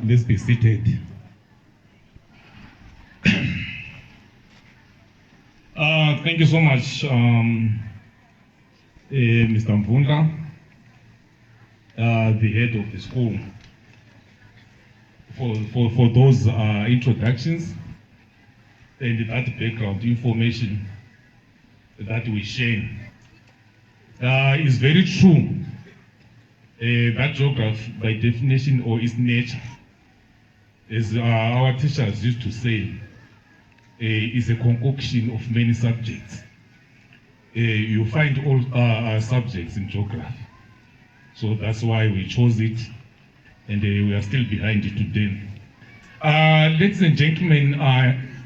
Let's be seated. Thank you so much, Mr. Mvundla, the head of the school, for those introductions and that background information that we share. It's very true that geography, by definition or its nature, as our teachers used to say, is a concoction of many subjects. You find all subjects in geography. So that's why we chose it, and we are still behind it today. Ladies and gentlemen,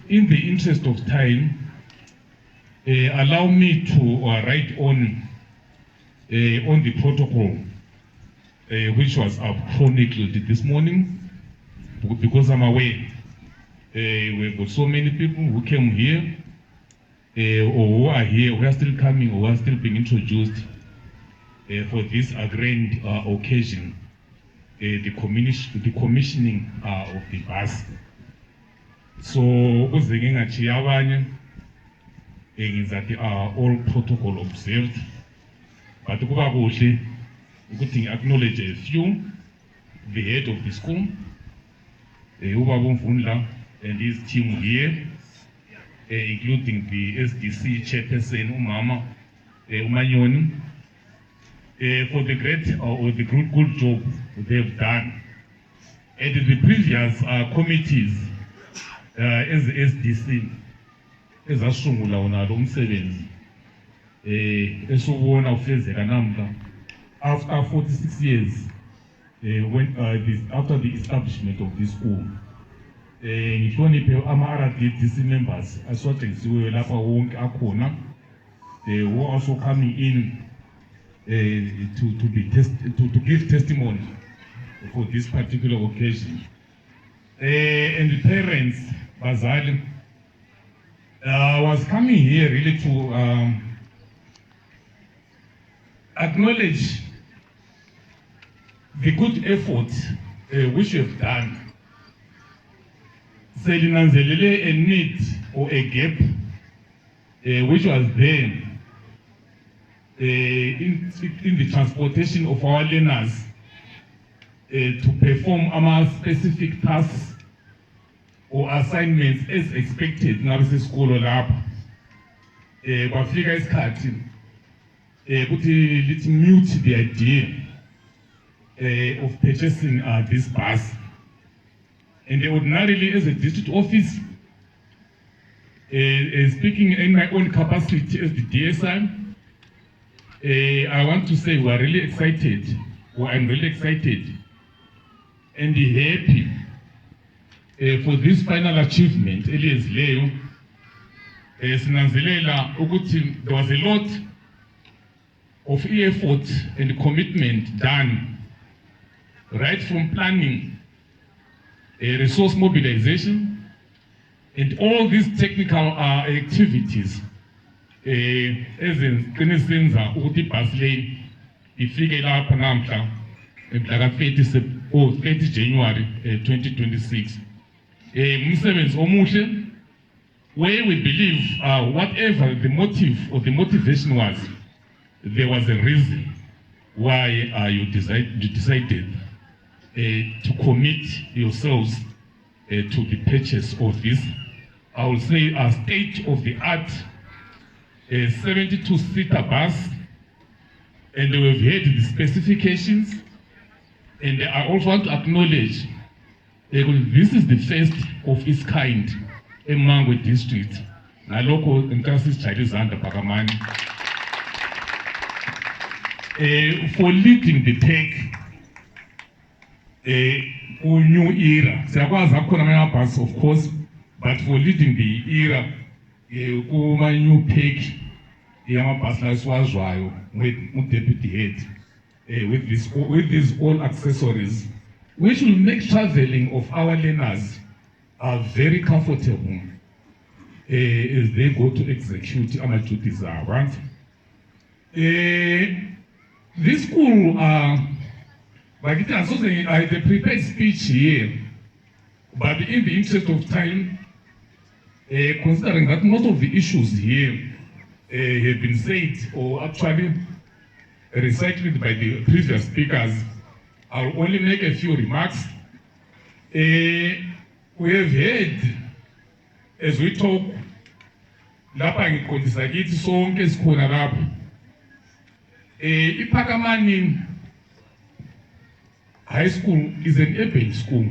in the interest of time, allow me to write on the protocol which was chronicled this morning, because I'm aware we've got so many people who came here or who are here, who are still coming, or who are still being introduced for this grand occasion, the commissioning of the bus. So, that are all protocol observed, but we can acknowledge a few. The head of the school, Ubaba Mvundla, and his team here, including the SDC chairperson, Umama Umanyoni, for the great or the good job they've done. And the previous committees, as SDC, as asungula unalo umsebenzi esubona ufezeka namhla after 46 years after the establishment of this school. Ngihloniphe ama-RDDC members aswatshengisiweyo lapha wonke akhona, who are also coming in to give testimony for this particular occasion. And the parents, bazali, was coming here really to acknowledge the good effort which you have done. Selinanzelele a need or a gap which was there in the transportation of our learners to perform our specific tasks or assignments as expected ngabe school lapha. Kwafika isikhathi ukuthi let's mute the idea of purchasing this bus. And ordinarily, as a district office, speaking in my own capacity as the DSI, I want to say we are really excited, or I'm really excited and happy for this final achievement. Elias Leo, sinanzelela ukuthi there was a lot of effort and commitment done, right from planning, resource mobilization, and all these technical activities as in qinisenza ukuthi ibus lane ifike lapha namhla mhla 30 January 2026. Umsebenzi omuhle, where we believe whatever the motive or the motivation was, there was a reason why you decided to commit yourselves to the purchase of this, I will say, a state-of-the-art 72-seater bus, and we've heard the specifications, and I also want to acknowledge this is the first of its kind in Mangwe district. Naloko Nkasis Charizanda Pakamani for leading the tech new era. Bus, of course, but for leading the era, new tech, with deputy head, with these all accessories, which will make traveling of our learners very comfortable as they go to execute our duties. Right? This school, like it has also the prepared speech here, But in the interest of time, considering that most of the issues here have been said or actually recited by the previous speakers, I'll only make a few remarks. We have heard, as we talk, lapha ngiqondisa kithi sonke esikhona lapha. iPhakamani High School is an urban school.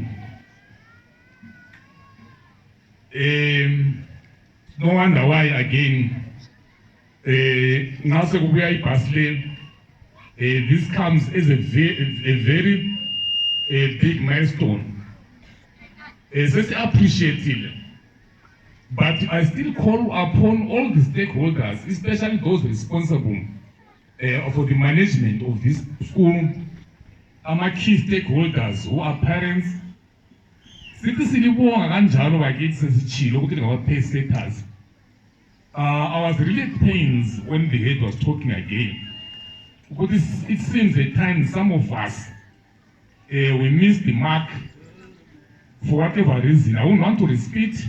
No wonder why again, now sekubuya ibhasi le, this comes as a very big milestone. It's appreciated. But I still call upon all the stakeholders, especially those responsible for the management of this school, our key stakeholders who are parents. Sithi silibonga kanjalo bakithi sesichilo ukuthi ngaba-pay status. I was really pained when the head was talking again. Because it seems at times some of us, we miss the mark for whatever reason. I wouldn't want to repeat.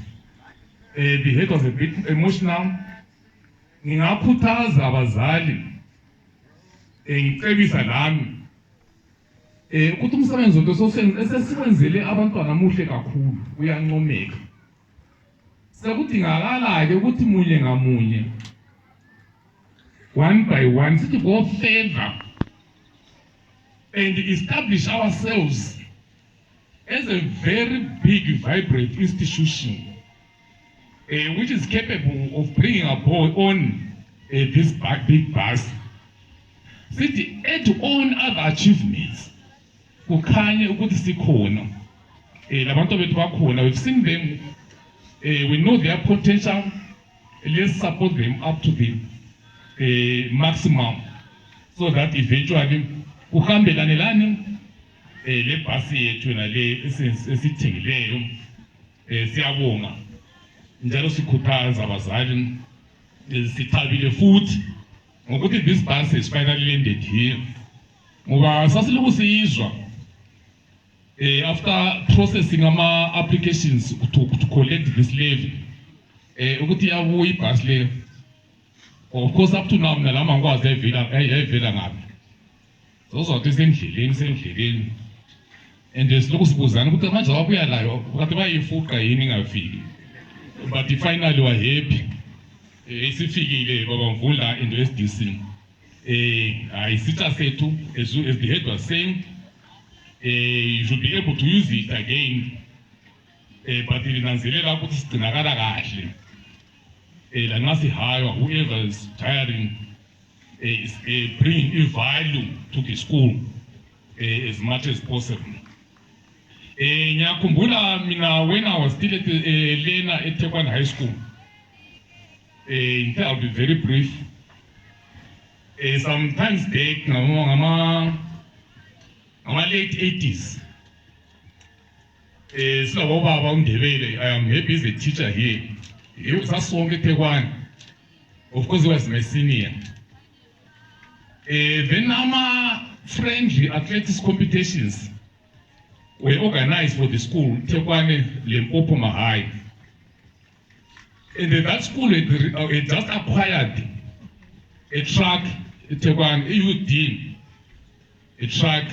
The head was a bit emotional. Ngingakhuthaza abazali, ngicebisa nami, ukuthi umsebenzi wethu esesiwenzele abantwana muhle kakhulu uyancomeka. Sekudingakala-ke ukuthi munye ngamunye, one by one, sithi go further and establish ourselves as a very big, vibrant institution, which is capable of bringing on this big bus. Sithi add on other achievements. Kukhanye ukuthi sikhona. Labantu bethu bakhona, we've seen them, we know their potential. Let's support them up to the maximum, so that eventually kuhambelane le bhasi yethu nale esithengileyo. Siyabonga njalo sikhuthaza abazali, sithabile futhi ngokuthi this bus is finally landed here. Ngoba sasiloku siyizwa after processing ama applications to collect this levy, ukuthi yabuya ibhasi le. Of course up to now nalama ngikwazi ayivela ngapi. Zozothi sendleleni. And siloku sibuzana ukuthi manje wabuya layo kade bayifuqa yini ingafiki. But finally we are happy. Isifikile baba Mvula into SDC. Isitsha sethu, as the head was saying, you should be able to use it again. But ilinanzelela ukuthi sigcinakala kahle. La nasi hire whoever is hiring is bringing a value to the school as much as possible. Ngiyakhumbula mina when I was still at Lena at Tekwane High School. I'll be very brief. Sometimes back, ngama late 80s. Silabo baba uNdebele, I am happy as a teacher here. He was sasonke Tekwane. Of course, he was my senior. Then our friendly athletics competitions were organized for the school, Tekwane Limpopo Mahai. And that school had just acquired a truck, Tekwane, UD, a truck,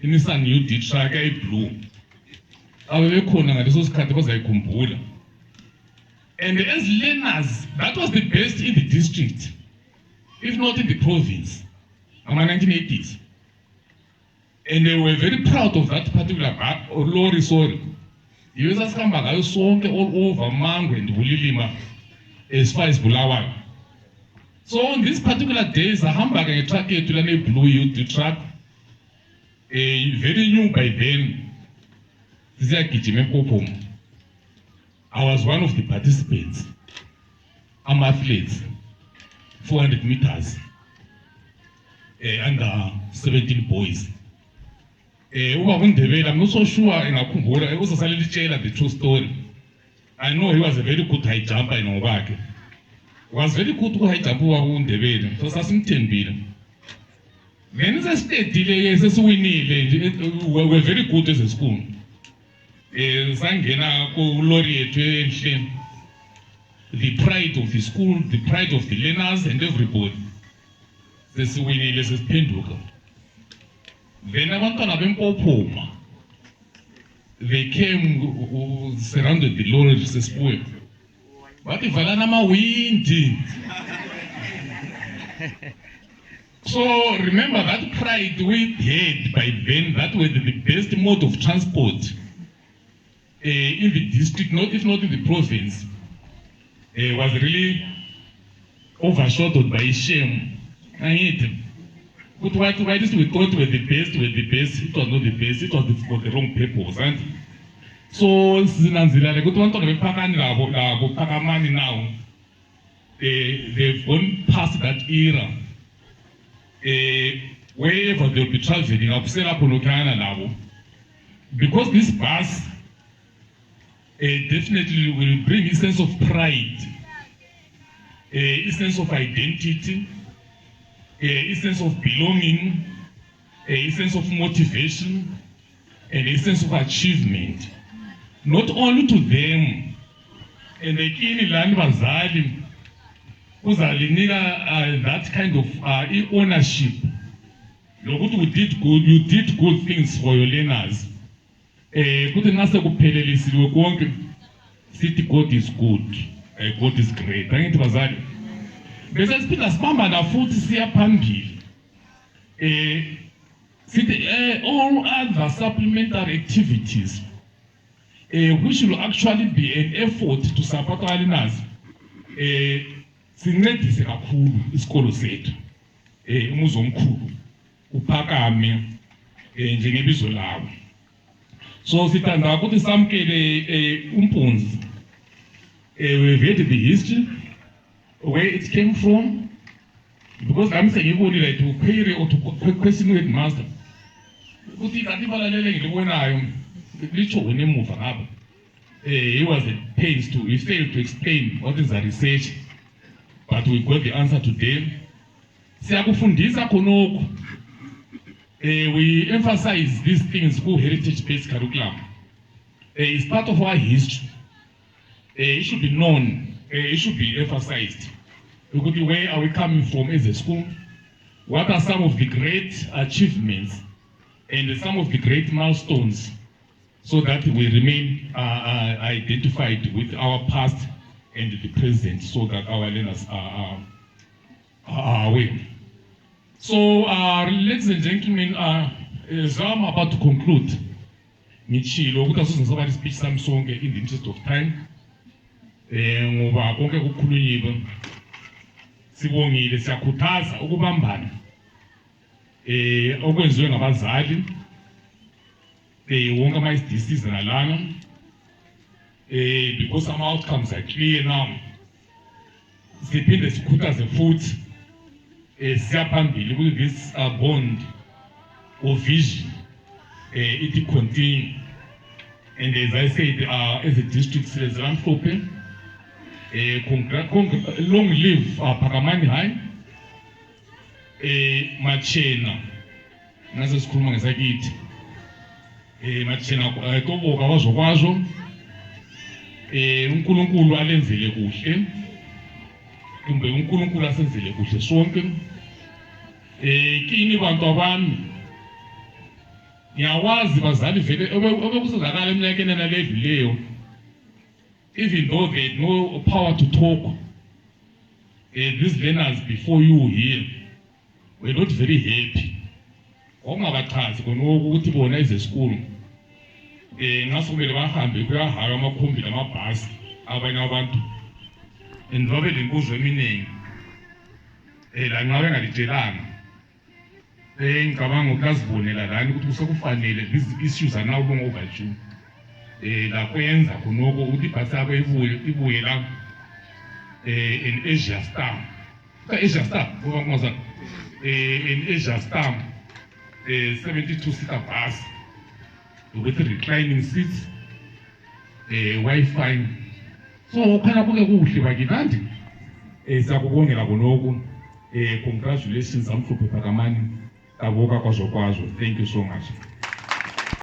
a Nissan UD truck, a blue. And as learners, that was the best in the district, if not in the province, in the 1980s. And they were very proud of that particular lorry, sorry. You just come back, I saw all over Mango and Bulilima as far as Bulawayo. So on this particular day, the hamburger and truck to the blue UD truck, very new by then. I was one of the participants. I'm athletes, 400 meters, under 17 boys. I'm not so sure I was a little child the true story. I know he was a very good high jumper in Obake. He was very good to high jumper in the so some 10 billion. When the state delay, we were very good as a school. sangena ku lorry yethu enhle, the pride of the school, the pride of the learners and everybody. Sesiwinile sesiphenduka. Then abantwana bempophoma, they came, surrounded the lorry sesibuye. Bathi valana amawindi. So remember that pride we had by then, that was the best mode of transport in the district, not if not in the province, was really overshadowed by shame. But why this we thought were the best, it was not the best, it was for the wrong purpose. And so sinanzilale ukuthi abantwana bephakani labo phakamani now, they've gone past that era. Wherever they'll be traveling, because this bus definitely will bring a sense of pride, a sense of identity, a sense of belonging, a sense of motivation, and a sense of achievement. Not only to them, and the kini lani bazali uzalinika that kind of ownership. You did good things for your learners. Kuthi nase kuphelelisiwe konke sithi God is good, God is great. Angithi bazali. Bese siphinda sibambana futhi siya phambili. Sithi all other supplementary activities which will actually be an effort to support our learners. Sincedise kakhulu isikolo sethu umuzi omkhulu uphakame njengebizo lawo. So sithanda ukuthi samkele umpunzi. We've read the history, where it came from, because I'm saying ngibonile to query or to question with master ukuthi kanti balalele ngilikubonayo licho ngemuva ngapha. He was at pains to, he failed to explain what is the research. But we got the answer today. Siyakufundisa khonoko. We emphasize these things through heritage-based curriculum. It's part of our history. It should be known. It should be emphasized. Where are we coming from as a school? What are some of the great achievements and some of the great milestones, so that we remain identified with our past and the present, so that our learners are aware. So, ladies and gentlemen, as I'm about to conclude, ngitshilo ukuthi asizobala speech sami sonke in the interest of time. Ngoba konke kukhulunyiwe sibongile, siyakhuthaza ukubambana okwenziwe ngabazali wonke ama-SDCs nalana, because some outcomes are clear now. Siphinde sikhuthaze futhi siyaphambili ukuthi this bond or vision it continue. And as I said, as a district, long live Phakamani High, Machena, nase sikhuluma ngesakithi, Machena toboka wazokwazo, uNkulunkulu alenzele kuhle, kumbe uNkulunkulu asenzele kuhle sonke. Kini bantu abami, ngiyawazi bazali vele obekusizakala eminyakeni naledluleyo, even though they had no power to talk, these learners before you here were not very happy. Okungabachazi khonoko ukuthi bona eze school ngasomele bahambe kuyahaya amakhombi lamabhasi abanye abantu, and babe lenkuzo eminingi la nxa bengalitshelanga. Ngicabanga ukuthi azibonela lani ukuthi kusekufanele these issues are now long overdue. La kwenza khonoko ukuthi ibhasi yabo ibuye la in Asia Star. Asia Star ngoba ngoza in Asia Star 72-seater bus with reclining seats, Wi-Fi. So khona konke kuhle bakikanti siyakubongela khonoko. Congratulations Amhlophe Phakamani. Thank you so much.